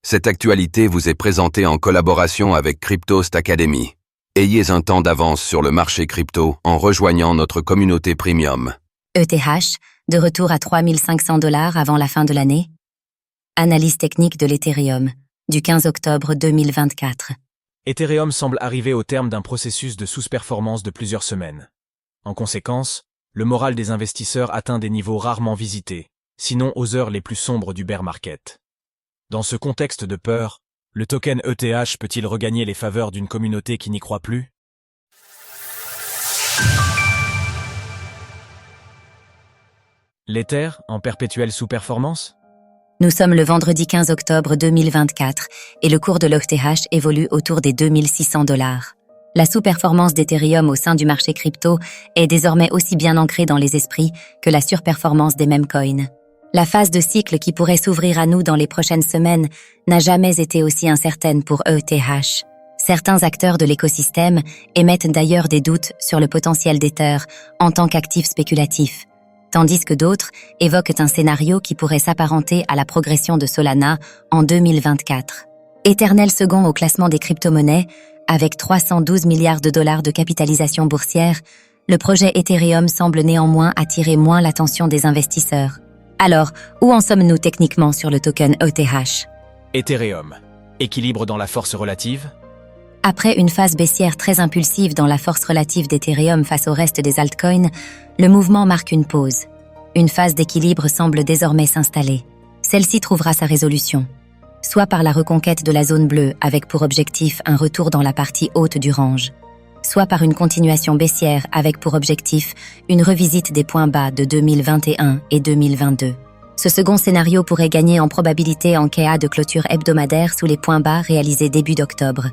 Cette actualité vous est présentée en collaboration avec Cryptost Academy. Ayez un temps d'avance sur le marché crypto en rejoignant notre communauté premium. ETH, de retour à $3 500 avant la fin de l'année. Analyse technique de l'Ethereum, du 15 octobre 2024. Ethereum semble arriver au terme d'un processus de sous-performance de plusieurs semaines. En conséquence, le moral des investisseurs atteint des niveaux rarement visités, sinon aux heures les plus sombres du bear market. Dans ce contexte de peur, le token ETH peut-il regagner les faveurs d'une communauté qui n'y croit plus? L'Ether en perpétuelle sous-performance? Nous sommes le vendredi 15 octobre 2024 et le cours de l'ETH évolue autour des $2600. La sous-performance d'Ethereum au sein du marché crypto est désormais aussi bien ancrée dans les esprits que la surperformance des mêmes coins. La phase de cycle qui pourrait s'ouvrir à nous dans les prochaines semaines n'a jamais été aussi incertaine pour ETH. Certains acteurs de l'écosystème émettent d'ailleurs des doutes sur le potentiel d'Ether en tant qu'actif spéculatif, tandis que d'autres évoquent un scénario qui pourrait s'apparenter à la progression de Solana en 2024. Éternel second au classement des crypto-monnaies, avec $312 milliards de capitalisation boursière, le projet Ethereum semble néanmoins attirer moins l'attention des investisseurs. Alors, où en sommes-nous techniquement sur le token ETH? Ethereum. Équilibre dans la force relative? Après une phase baissière très impulsive dans la force relative d'Ethereum face au reste des altcoins, le mouvement marque une pause. Une phase d'équilibre semble désormais s'installer. Celle-ci trouvera sa résolution, soit par la reconquête de la zone bleue avec pour objectif un retour dans la partie haute du range, soit par une continuation baissière avec pour objectif une revisite des points bas de 2021 et 2022. Ce second scénario pourrait gagner en probabilité en KA de clôture hebdomadaire sous les points bas réalisés début d'octobre.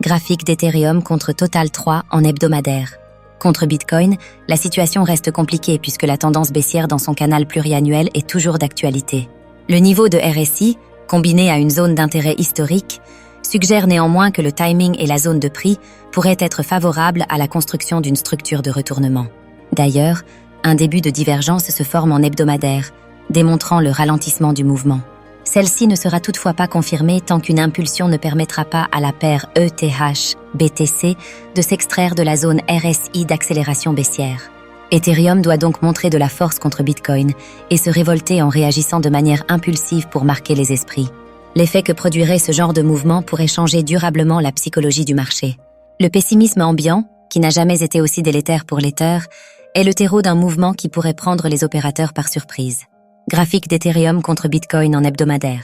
Graphique d'Ethereum contre Total 3 en hebdomadaire. Contre Bitcoin, la situation reste compliquée puisque la tendance baissière dans son canal pluriannuel est toujours d'actualité. Le niveau de RSI, combiné à une zone d'intérêt historique, suggère néanmoins que le timing et la zone de prix pourraient être favorables à la construction d'une structure de retournement. D'ailleurs, un début de divergence se forme en hebdomadaire, démontrant le ralentissement du mouvement. Celle-ci ne sera toutefois pas confirmée tant qu'une impulsion ne permettra pas à la paire ETH-BTC de s'extraire de la zone RSI d'accélération baissière. Ethereum doit donc montrer de la force contre Bitcoin et se révolter en réagissant de manière impulsive pour marquer les esprits. L'effet que produirait ce genre de mouvement pourrait changer durablement la psychologie du marché. Le pessimisme ambiant, qui n'a jamais été aussi délétère pour l'Ether, est le terreau d'un mouvement qui pourrait prendre les opérateurs par surprise. Graphique d'Ethereum contre Bitcoin en hebdomadaire.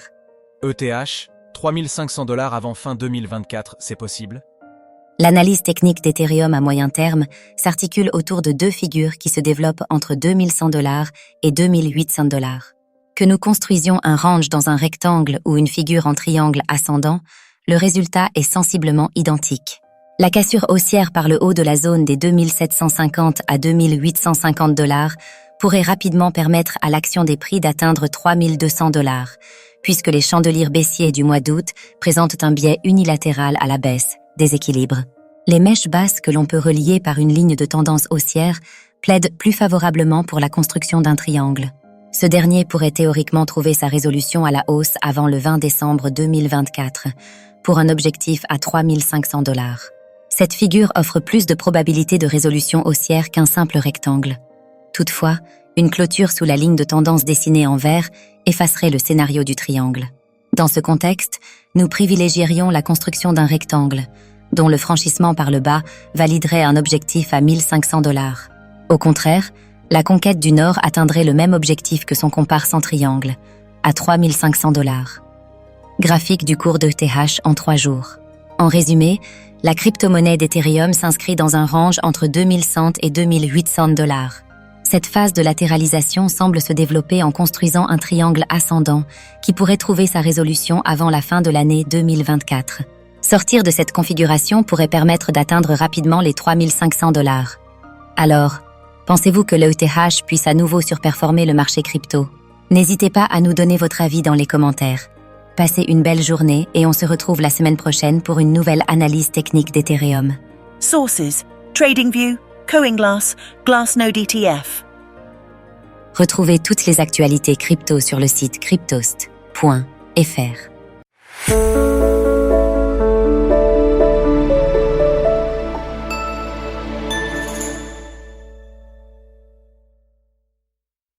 ETH, $3500 avant fin 2024, c'est possible? L'analyse technique d'Ethereum à moyen terme s'articule autour de deux figures qui se développent entre $2100 et $2800. Que nous construisions un range dans un rectangle ou une figure en triangle ascendant, le résultat est sensiblement identique. La cassure haussière par le haut de la zone des $2750 à $2850 pourrait rapidement permettre à l'action des prix d'atteindre $3200, puisque les chandeliers baissiers du mois d'août présentent un biais unilatéral à la baisse, déséquilibre. Les mèches basses que l'on peut relier par une ligne de tendance haussière plaident plus favorablement pour la construction d'un triangle. Ce dernier pourrait théoriquement trouver sa résolution à la hausse avant le 20 décembre 2024, pour un objectif à $3500. Cette figure offre plus de probabilités de résolution haussière qu'un simple rectangle. Toutefois, une clôture sous la ligne de tendance dessinée en vert effacerait le scénario du triangle. Dans ce contexte, nous privilégierions la construction d'un rectangle, dont le franchissement par le bas validerait un objectif à $1500. Au contraire, la conquête du Nord atteindrait le même objectif que son comparse en triangle, à $3500. Graphique du cours d'ETH en 3 jours. En résumé, la crypto-monnaie d'Ethereum s'inscrit dans un range entre $2100 et $2800. Cette phase de latéralisation semble se développer en construisant un triangle ascendant qui pourrait trouver sa résolution avant la fin de l'année 2024. Sortir de cette configuration pourrait permettre d'atteindre rapidement les $3500. Alors, pensez-vous que l'ETH puisse à nouveau surperformer le marché crypto? N'hésitez pas à nous donner votre avis dans les commentaires. Passez une belle journée et on se retrouve la semaine prochaine pour une nouvelle analyse technique d'Ethereum. Sources: TradingView, CoinGlass, Glassnode ETF. Retrouvez toutes les actualités crypto sur le site cryptost.fr. ETF.